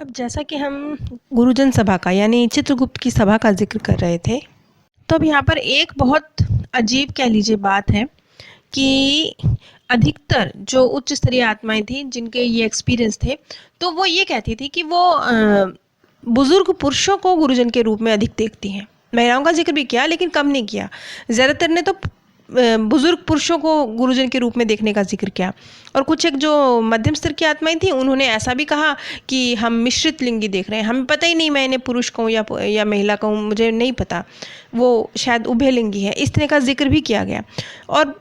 अब जैसा कि हम गुरुजन सभा का यानी चित्रगुप्त की सभा का ज़िक्र कर रहे थे, तो अब यहाँ पर एक बहुत अजीब कह लीजिए बात है कि अधिकतर जो उच्च स्तरीय आत्माएँ थीं, जिनके ये एक्सपीरियंस थे, तो वो ये कहती थी कि वो बुज़ुर्ग पुरुषों को गुरुजन के रूप में अधिक देखती हैं। महिलाओं का ज़िक्र भी किया लेकिन कम नहीं किया। ज़्यादातर ने तो बुज़ुर्ग पुरुषों को गुरुजन के रूप में देखने का ज़िक्र किया और कुछ एक जो मध्यम स्तर की आत्माएँ थीं, उन्होंने ऐसा भी कहा कि हम मिश्रित लिंगी देख रहे हैं। हमें पता ही नहीं मैं इन्हें पुरुष कहूँ या महिला कहूँ, मुझे नहीं पता। वो शायद उभयलिंगी है। इस तरह का ज़िक्र भी किया गया और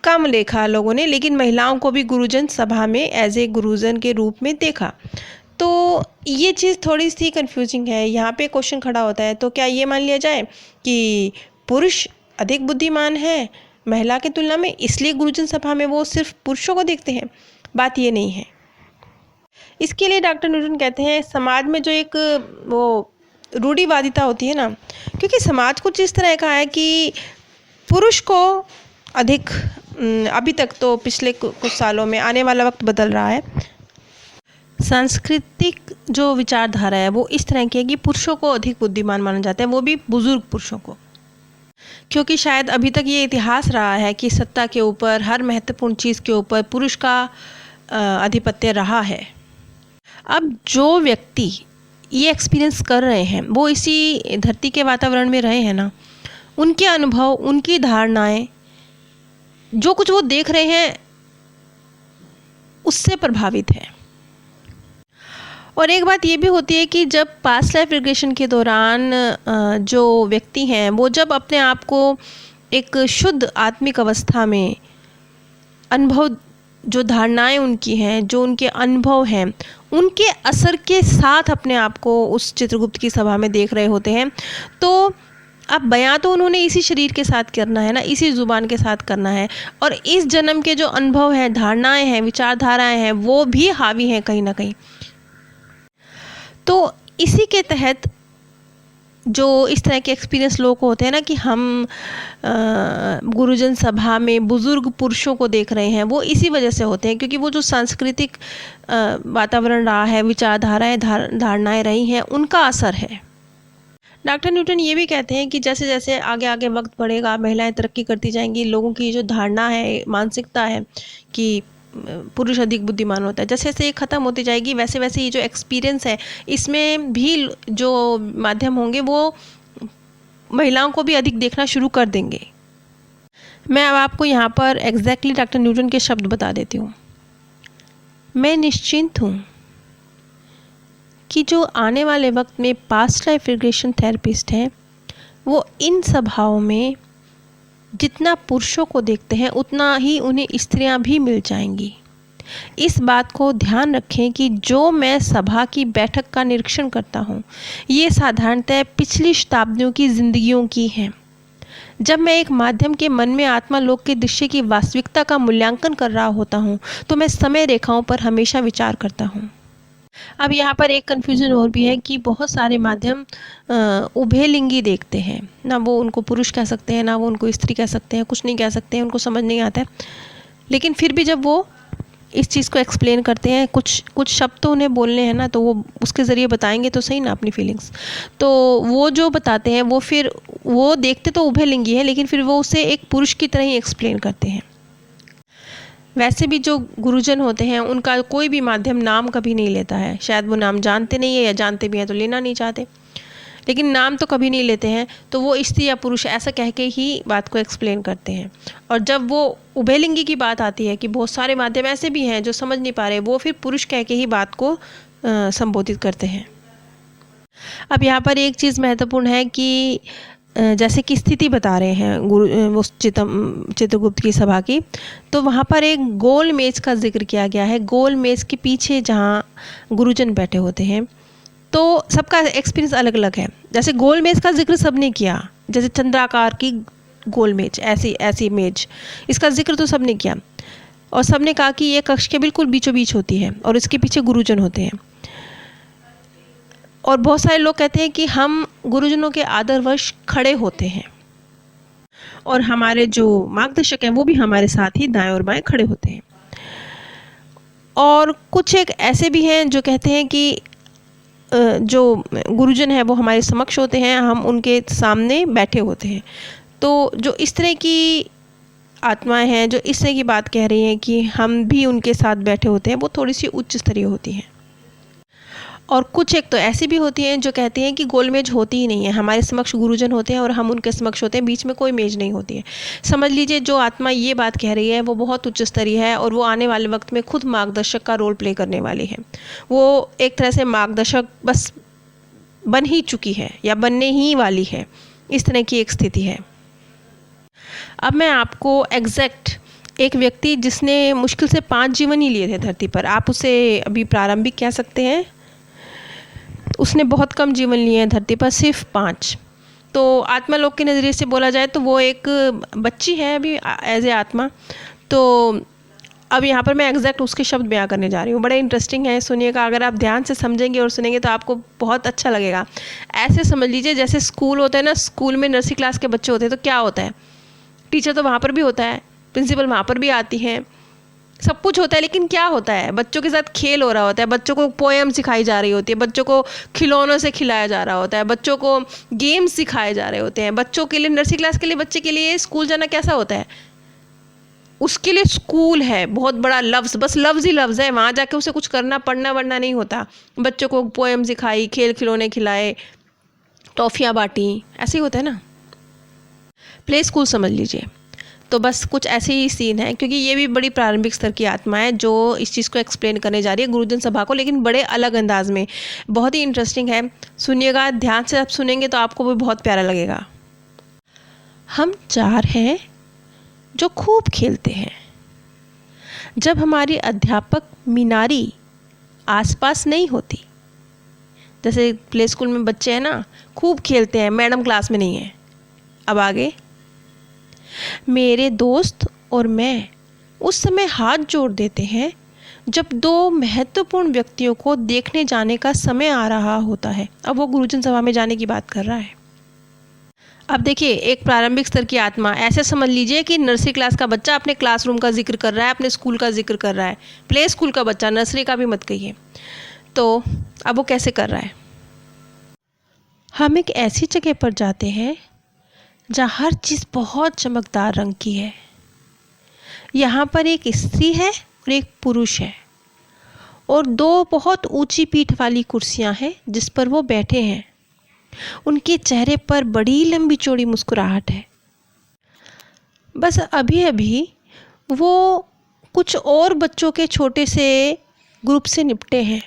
कम देखा लोगों ने, लेकिन महिलाओं को भी गुरुजन सभा में एज ए गुरुजन के रूप में देखा। तो ये चीज़ थोड़ी सी कंफ्यूजिंग है। यहाँ पे क्वेश्चन खड़ा होता है, तो क्या ये मान लिया जाए कि पुरुष अधिक बुद्धिमान है महिला की तुलना में, इसलिए गुरुजन सभा में वो सिर्फ पुरुषों को देखते हैं? बात ये नहीं है। इसके लिए डॉक्टर न्यूटन कहते हैं समाज में जो एक वो रूढ़िवादिता होती है ना, क्योंकि समाज कुछ इस तरह का है कि पुरुष को अधिक अभी तक तो पिछले कुछ सालों में, आने वाला वक्त बदल रहा है, सांस्कृतिक जो विचारधारा है वो इस तरह की है कि पुरुषों को अधिक बुद्धिमान माना जाता है, वो भी बुजुर्ग पुरुषों को। क्योंकि शायद अभी तक ये इतिहास रहा है कि सत्ता के ऊपर, हर महत्वपूर्ण चीज़ के ऊपर पुरुष का आधिपत्य रहा है। अब जो व्यक्ति ये एक्सपीरियंस कर रहे हैं वो इसी धरती के वातावरण में रहे हैं ना, उनके अनुभव, उनकी धारणाएं, जो कुछ वो देख रहे हैं उससे प्रभावित है। और एक बात ये भी होती है कि जब पास्ट लाइफ रिग्रेशन के दौरान जो व्यक्ति हैं वो जब अपने आप को एक शुद्ध आत्मिक अवस्था में अनुभव, जो धारणाएं उनकी हैं, जो उनके अनुभव हैं, उनके असर के साथ अपने आप को उस चित्रगुप्त की सभा में देख रहे होते हैं, तो अब बयां तो उन्होंने इसी शरीर के साथ करना है ना, इसी ज़ुबान के साथ करना है, और इस जन्म के जो अनुभव हैं, धारणाएं हैं, विचारधाराएं हैं, वो भी हावी हैं कहीं ना कहीं। तो इसी के तहत जो इस तरह के एक्सपीरियंस लोगों को होते हैं ना कि हम गुरुजन सभा में बुज़ुर्ग पुरुषों को देख रहे हैं, वो इसी वजह से होते हैं क्योंकि वो जो सांस्कृतिक वातावरण रहा है, विचारधाराएं, धारणाएं रही हैं, उनका असर है। डॉक्टर न्यूटन ये भी कहते हैं कि जैसे जैसे आगे आगे वक्त बढ़ेगा, महिलाएं तरक्की करती जाएंगी, लोगों की जो धारणा है, मानसिकता है कि पुरुष अधिक बुद्धिमान होता है, जैसे जैसे ये ख़त्म होती जाएगी, वैसे वैसे ये जो एक्सपीरियंस है इसमें भी जो माध्यम होंगे वो महिलाओं को भी अधिक देखना शुरू कर देंगे। मैं अब आपको यहाँ पर एग्जैक्टली डॉक्टर न्यूटन के शब्द बता देती हूँ। मैं निश्चिंत हूँ कि जो आने वाले वक्त में पास्ट लाइफ रिग्रेशन थेरेपिस्ट हैं वो इन सभाओं में जितना पुरुषों को देखते हैं उतना ही उन्हें स्त्रियां भी मिल जाएंगी। इस बात को ध्यान रखें कि जो मैं सभा की बैठक का निरीक्षण करता हूँ ये साधारणतः पिछली शताब्दियों की जिंदगियों की हैं। जब मैं एक माध्यम के मन में आत्मा लोक के दृश्य की वास्तविकता का मूल्यांकन कर रहा होता हूँ तो मैं समय रेखाओं पर हमेशा विचार करता हूँ। अब यहाँ पर एक कन्फ्यूज़न और भी है कि बहुत सारे माध्यम उभयलिंगी देखते हैं ना, वो उनको पुरुष कह सकते हैं, ना वो उनको स्त्री कह सकते हैं, कुछ नहीं कह सकते हैं, उनको समझ नहीं आता है। लेकिन फिर भी जब वो इस चीज़ को एक्सप्लेन करते हैं, कुछ शब्द तो उन्हें बोलने हैं ना, तो वो उसके ज़रिए बताएंगे तो सही ना अपनी फीलिंग्स। तो वो जो बताते हैं वो फिर वो देखते तो उभयलिंगी है, लेकिन फिर वो उसे एक पुरुष की तरह ही एक्सप्लेन करते हैं। वैसे भी जो गुरुजन होते हैं उनका कोई भी माध्यम नाम कभी नहीं लेता है। शायद वो नाम जानते नहीं है, या जानते भी हैं तो लेना नहीं चाहते, लेकिन नाम तो कभी नहीं लेते हैं। तो वो स्त्री या पुरुष ऐसा कह के ही बात को एक्सप्लेन करते हैं। और जब वो उभयलिंगी की बात आती है कि बहुत सारे माध्यम ऐसे भी हैं जो समझ नहीं पा रहे, वो फिर पुरुष कह के ही बात को संबोधित करते हैं। अब यहाँ पर एक चीज़ महत्वपूर्ण है कि जैसे कि स्थिति बता रहे हैं गुरु उस चित्रगुप्त की सभा की, तो वहाँ पर एक गोल मेज का जिक्र किया गया है। गोल मेज के पीछे जहाँ गुरुजन बैठे होते हैं, तो सबका एक्सपीरियंस अलग अलग है। जैसे गोल मेज का जिक्र सबने किया, जैसे चंद्राकार की गोल मेज, ऐसी मेज, इसका जिक्र तो सबने किया, और सबने कहा कि ये कक्ष के बिल्कुल बीचों बीच होती है और इसके पीछे गुरुजन होते हैं। और बहुत सारे लोग कहते हैं कि हम गुरुजनों के आदरवश खड़े होते हैं और हमारे जो मार्गदर्शक हैं वो भी हमारे साथ ही दाएं और बाएं खड़े होते हैं। और कुछ एक ऐसे भी हैं जो कहते हैं कि जो गुरुजन है वो हमारे समक्ष होते हैं, हम उनके सामने बैठे होते हैं। तो जो इस तरह की आत्माएं हैं, जो इस तरह की बात कह रही हैं कि हम भी उनके साथ बैठे होते हैं, वो थोड़ी सी उच्च स्तरीय होती हैं। और कुछ एक तो ऐसी भी होती हैं जो कहती हैं कि गोलमेज होती ही नहीं है, हमारे समक्ष गुरुजन होते हैं और हम उनके समक्ष होते हैं, बीच में कोई मेज नहीं होती है। समझ लीजिए जो आत्मा ये बात कह रही है वो बहुत उच्च स्तरीय है और वो आने वाले वक्त में खुद मार्गदर्शक का रोल प्ले करने वाली है। वो एक तरह से मार्गदर्शक बस बन ही चुकी है या बनने ही वाली है, इस तरह की एक स्थिति है। अब मैं आपको एग्जैक्ट एक व्यक्ति जिसने मुश्किल से 5 जीवन ही लिए थे धरती पर, आप उसे अभी प्रारंभिक कह सकते हैं, उसने बहुत कम जीवन लिए हैं धरती पर, सिर्फ 5। तो आत्मा लोक के नज़रिए से बोला जाए तो वो एक बच्ची है अभी एज ए आत्मा। तो अब यहाँ पर मैं एग्जैक्ट उसके शब्द बयां करने जा रही हूँ, बड़े इंटरेस्टिंग है, सुनिएगा। अगर आप ध्यान से समझेंगे और सुनेंगे तो आपको बहुत अच्छा लगेगा। ऐसे समझ लीजिए जैसे स्कूल होता है ना, स्कूल में नर्सरी क्लास के बच्चे होते हैं तो क्या होता है, टीचर तो वहाँ पर भी होता है, प्रिंसिपल वहाँ पर भी आती हैं, सब कुछ होता है, लेकिन क्या होता है, बच्चों के साथ खेल हो रहा होता है, बच्चों को पोएम सिखाई जा रही होती है, बच्चों को खिलौनों से खिलाया जा रहा होता है, बच्चों को गेम्स सिखाए जा रहे होते हैं। बच्चों के लिए, नर्सरी क्लास के लिए बच्चे के लिए स्कूल जाना कैसा होता है, उसके लिए स्कूल है बहुत बड़ा लफ्ज़, बस लफ्ज़ ही लफ्ज़ है, वहाँ जाके उसे कुछ करना पढ़ना वढ़ना नहीं होता। बच्चों को पोएम सिखाई, खेल खिलौने खिलाए, टॉफ़ियाँ बाँटी, ऐसे ही होता है ना, प्ले स्कूल समझ लीजिए। तो बस कुछ ऐसे ही सीन है, क्योंकि ये भी बड़ी प्रारंभिक स्तर की आत्मा है जो इस चीज़ को एक्सप्लेन करने जा रही है गुरुजन सभा को, लेकिन बड़े अलग अंदाज में। बहुत ही इंटरेस्टिंग है, सुनिएगा, ध्यान से आप सुनेंगे तो आपको भी बहुत प्यारा लगेगा। हम 4 हैं जो खूब खेलते हैं। जब हमारी अध्यापक मीनारी आसपास नहीं होती, जैसे प्ले स्कूल में बच्चे हैं ना, खूब खेलते हैं, मैडम क्लास में नहीं है। अब आगे, मेरे दोस्त और मैं उस समय हाथ जोड़ देते हैं जब 2 महत्वपूर्ण व्यक्तियों को देखने जाने का समय आ रहा होता है। अब वो गुरुजन सभा में जाने की बात कर रहा है। अब देखिए, एक प्रारंभिक स्तर की आत्मा, ऐसे समझ लीजिए कि नर्सरी क्लास का बच्चा अपने क्लासरूम का जिक्र कर रहा है, अपने स्कूल का जिक्र कर रहा है, प्ले स्कूल का बच्चा, नर्सरी का भी मत कहिए। तो अब वो कैसे कर रहा है, हम एक ऐसी जगह पर जाते हैं जहाँ हर चीज़ बहुत चमकदार रंग की है। यहाँ पर एक स्त्री है और एक पुरुष है और 2 बहुत ऊंची पीठ वाली कुर्सियाँ हैं जिस पर वो बैठे हैं। उनके चेहरे पर बड़ी लंबी चौड़ी मुस्कुराहट है। बस अभी अभी वो कुछ और बच्चों के छोटे से ग्रुप से निपटे हैं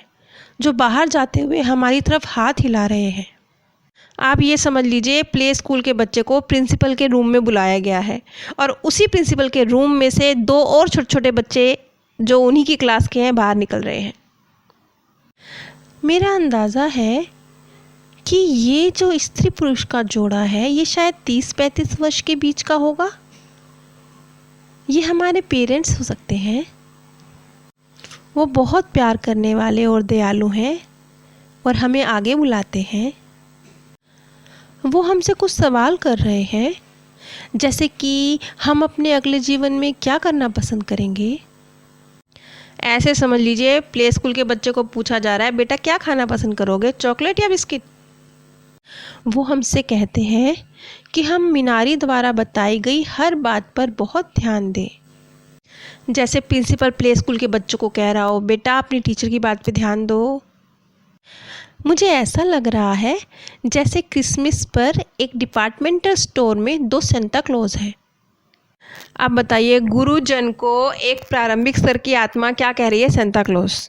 जो बाहर जाते हुए हमारी तरफ हाथ हिला रहे हैं। आप ये समझ लीजिए, प्ले स्कूल के बच्चे को प्रिंसिपल के रूम में बुलाया गया है और उसी प्रिंसिपल के रूम में से 2 और छोटे छोटे बच्चे जो उन्हीं की क्लास के हैं बाहर निकल रहे हैं। मेरा अंदाज़ा है कि ये जो स्त्री पुरुष का जोड़ा है ये शायद 30-35 वर्ष के बीच का होगा। ये हमारे पेरेंट्स हो सकते हैं। वो बहुत प्यार करने वाले और दयालु हैं और हमें आगे बुलाते हैं। वो हमसे कुछ सवाल कर रहे हैं, जैसे कि हम अपने अगले जीवन में क्या करना पसंद करेंगे। ऐसे समझ लीजिए, प्ले स्कूल के बच्चे को पूछा जा रहा है, बेटा क्या खाना पसंद करोगे, चॉकलेट या बिस्किट। वो हमसे कहते हैं कि हम मीनारी द्वारा बताई गई हर बात पर बहुत ध्यान दें। जैसे प्रिंसिपल प्ले स्कूल के बच्चों को कह रहा हो, बेटा अपनी टीचर की बात पे ध्यान दो। मुझे ऐसा लग रहा है जैसे क्रिसमस पर एक डिपार्टमेंटल स्टोर में 2 सेंटा क्लॉज हैं। आप बताइए, गुरुजन को एक प्रारंभिक स्तर की आत्मा क्या कह रही है, सेंटा क्लॉज।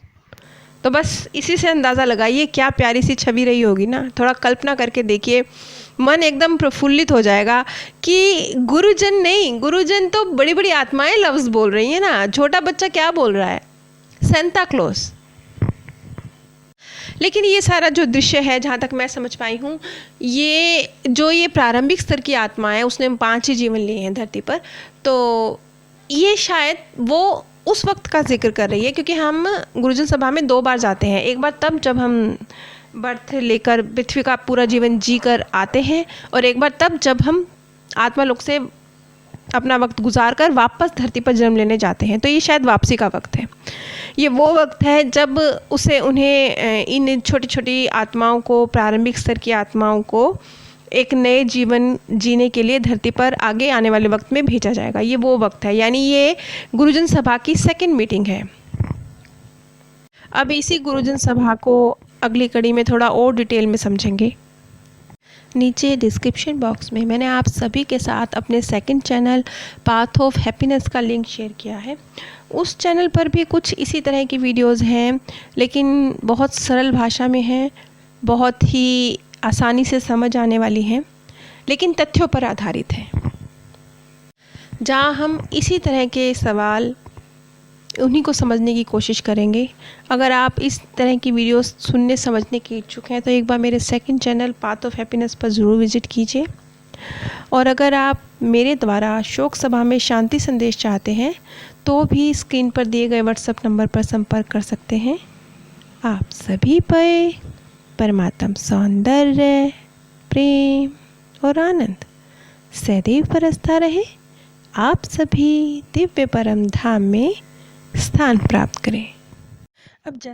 तो बस इसी से अंदाज़ा लगाइए क्या प्यारी सी छवि रही होगी ना। थोड़ा कल्पना करके देखिए, मन एकदम प्रफुल्लित हो जाएगा कि गुरुजन नहीं, गुरुजन तो बड़ी बड़ी आत्माएं लफ्ज़ बोल रही हैं ना, छोटा बच्चा क्या बोल रहा है, सेंटा क्लॉज। लेकिन ये सारा जो दृश्य है, जहाँ तक मैं समझ पाई हूँ, ये प्रारंभिक स्तर की आत्मा है, उसने 5 ही जीवन लिए हैं धरती पर। तो ये शायद वो उस वक्त का जिक्र कर रही है, क्योंकि हम गुरुजन सभा में 2 बार जाते हैं। एक बार तब जब हम बर्थ लेकर पृथ्वी का पूरा जीवन जी कर आते हैं, और एक बार तब जब हम आत्मा लोक से अपना वक्त गुजार कर वापस धरती पर जन्म लेने जाते हैं, तो ये शायद वापसी का वक्त है। ये वो वक्त है जब उन्हें इन छोटी छोटी आत्माओं को, प्रारंभिक स्तर की आत्माओं को एक नए जीवन जीने के लिए धरती पर आगे आने वाले वक्त में भेजा जाएगा। ये वो वक्त है, यानी ये गुरुजन सभा की सेकंड मीटिंग है। अब इसी गुरुजन सभा को अगली कड़ी में थोड़ा और डिटेल में समझेंगे। नीचे डिस्क्रिप्शन बॉक्स में मैंने आप सभी के साथ अपने second channel path of happiness का लिंक शेयर किया है। उस चैनल पर भी कुछ इसी तरह की वीडियोस हैं, लेकिन बहुत सरल भाषा में हैं, बहुत ही आसानी से समझ आने वाली हैं, लेकिन तथ्यों पर आधारित हैं, जहाँ हम इसी तरह के सवाल उन्हीं को समझने की कोशिश करेंगे। अगर आप इस तरह की वीडियोस सुनने समझने के इच्छुक हैं तो एक बार मेरे second channel path of happiness पर ज़रूर विज़िट कीजिए। और अगर आप मेरे द्वारा शोक सभा में शांति संदेश चाहते हैं तो भी स्क्रीन पर दिए गए व्हाट्सएप नंबर पर संपर्क कर सकते हैं। आप सभी पर परमात्म सौंदर्य, प्रेम और आनंद सदैव बरसता रहे। आप सभी दिव्य परम धाम में स्थान प्राप्त करें। अब जैसा